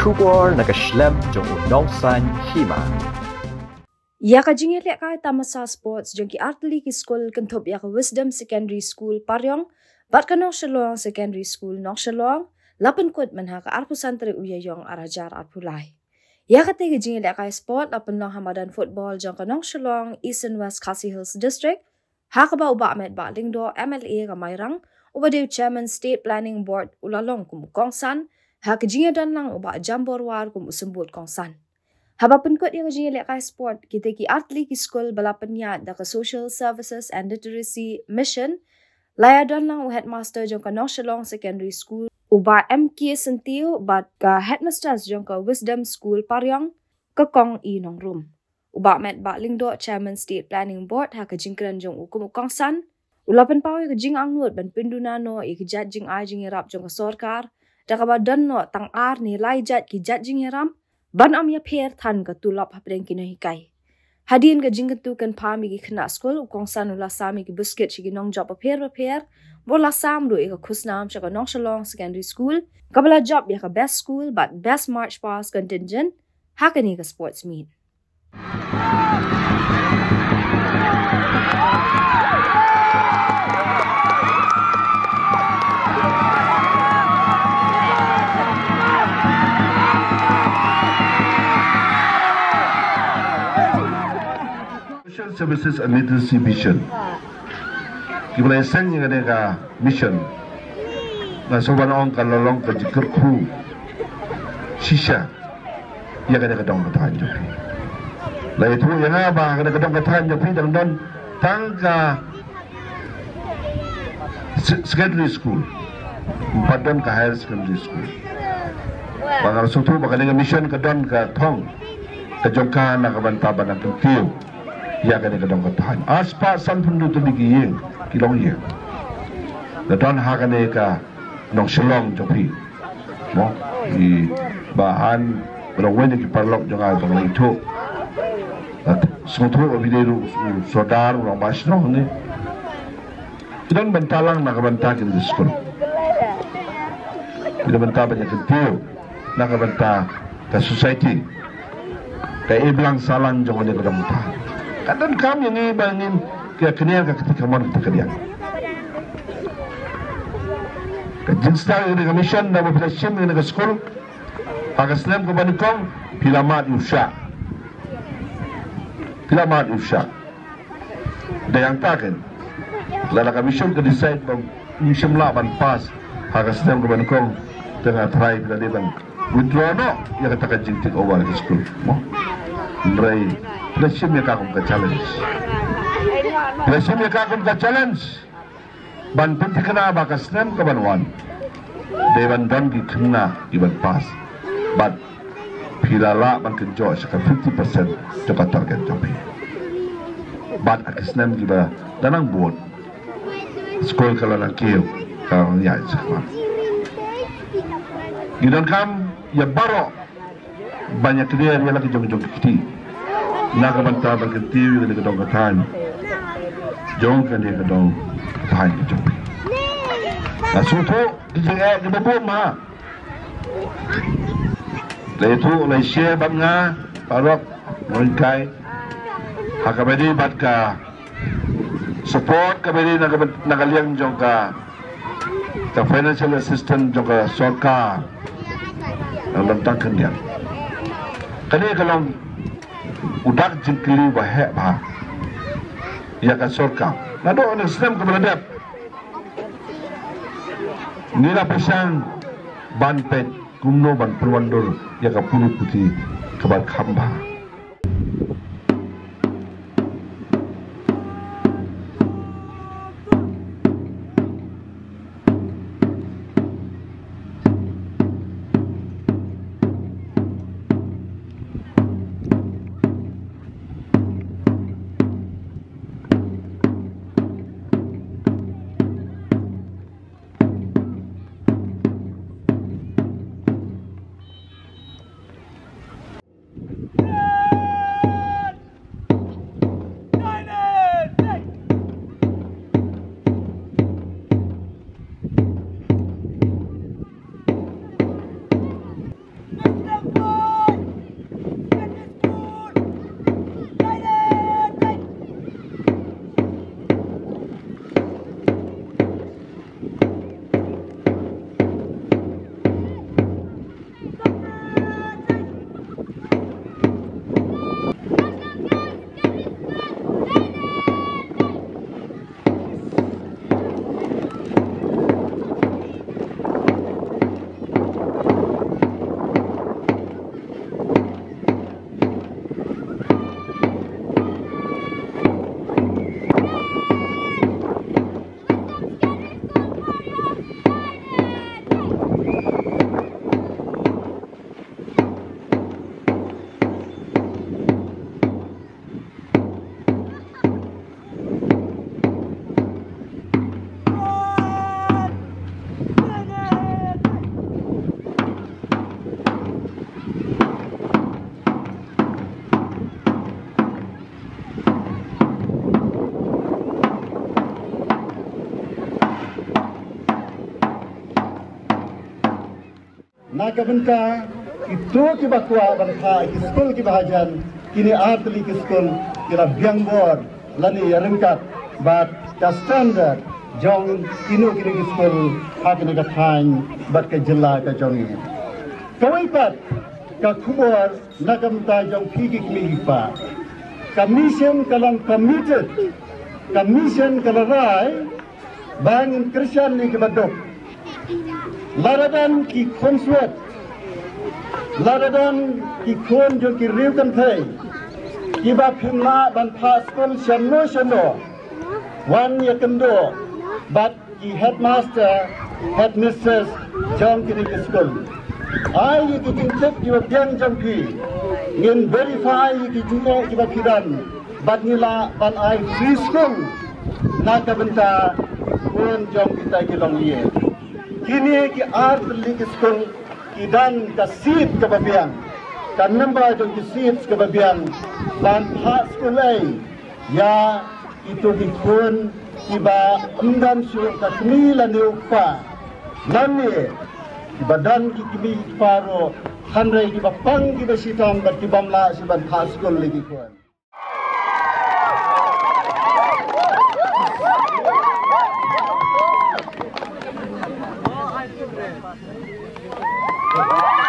kubor nakaslem jong unongsan Hima. Ya ka Jingïarap tamasa sports jong ki artli ki school kentop ya ka Wisdom Secondary School Paryong bat ka Nonghikai Secondary School Nonghikai lapan kod man ha ka arpu santri uyayong arajar arpulai. Ya ka tege Jingïarap sport lapan long hamadan football jong ka Nonghikai East and West Khasi Hills District ha ka ba uba Metbah lingdo MLA ka Mayrang uba dew chairman State Planning Board ulalong kum kongsan ha ka Jingïarap lang uba jamborwar kum usembut kongsan. Haba penkot yang Jingïarap sport kita ki atli ki school balapan niat da ka social services and literacy mission layadon lang headmaster jong ka Nonghikai Secondary School uba MK sentiu bat ka headmasters jong ka Wisdom School Paryong ka kong I nong room uba Metbah lingdo chairman State Planning Board ha ka jingkran jong ukum ukongsan ulapan pawi ka Angnud ban Pynduna no I ki jat Jingai Jingïarap jong ka Sorkar da ka ba don no tang ar ni lai jat ki jat Jingïarap ban Ïapher than ka Tulop hapdeng ki Nonghikai. Hadin ka jingketu kan pami ki kena school ukongsan ula sami ki biscuit ki nong job apher bola sam do ka khusnam cha ka Nonghikai Secondary School kabala job ya ka best school but best march pass contingent hakani ka sports meet. Social Services and Literacy Mission. Kita sen yang ada ka mission. Na soban ong kalolong ka jikir kru. Shisha. Ya kada ka dong ka tanjo. La itu yang apa kada ka dong ka tanjo pi dang don tangka secondary school. Padon ka higher secondary school. Bangal sutu bakal dengan mission ka don ka thong. Ka jongka na ka bantaban ng kentiu. Ya kan kadang katahan aspa sampun tu bigi yeng kilong yeng da don ha kan ka Nonghikai jopi mo I bahan berwen ki parlok jangan bang itu soto obideru sodar orang masno ni dan bentalang nak bentakin di sekolah tidak bentar banyak kentiu nak bentar ke society ke iblang salan jangan ni kadang katahan kadang kami ni bangin ke kenian ke ketika mana kita kenian. Kejenstar ini mission dan population ini ke sekolah. Pakistan ke Banikong pilamat usha. Pilamat usha. Dan yang takkan. Lalu ke mission ke decide bang mission lah ban pas. Pakistan ke Banikong tengah try bila dia bang withdraw no. Ya kata kejengtik awal ke sekolah. Mo. Merai. Lesim yang kagum ke challenge. Lesim yang kagum ke challenge. Ban penting kena bakas nem ke banwan. Dewan don ki kena iban pas. But pilala ban kenjo seka 50% jika target jopi. But akis nem kita danang buat. Sekolah kalau nak kêu kalau ni aja sekali. Idan kam ya baro banyak dia lagi jong-jong kiti. Nak bantah berkentiu dengan kedong katan, jong kan dia kedong katan jong. Nasutu Jingai di bawah mah. Lepas Malaysia bangga, parok Nonghikai, hakabedi batka support kabedi nagaliang jong ka financial assistance jong ka Sorkar, ang lantangkan dia. Kani kalau udak jingkli bahek bah ya kan Sorkar nado on Islam ke beladap nila pisang ban pet kumno ban perwandor ya ka pulu putih kebat khamba. nakabenta itu kibakwa bantha iskul kibahajan kini artli iskul kira biangbor lani rengkat bat ka standard jong kinu kini iskul hakini ka thain bat ka jilla ka jongi kawaipat ka khubor nakabenta jong phiki kimi pa commission kalang committed commission kalarai bangin Christian ni kibadok laradan ki konsuat laradan ki kon jo ki riu kan thai ki ba phimla ban pha school shano one year kando but ki headmaster headmistress jong ki school ai ki tin check ki ba biang jong ki ngin verify ki juno ki ba kidan but nila ban ai free school nakabenta kon jong kita ki long ye kini ki art league school kidan ka seat ka babiang kan number jong ki seats ka babiang ban ha school ai ya itu di kon iba undam su ka kmila ne upa nani badan ki kimi paro hanrai ki bapang ki basitam bat ki bamla si ban ha school lagi kon What?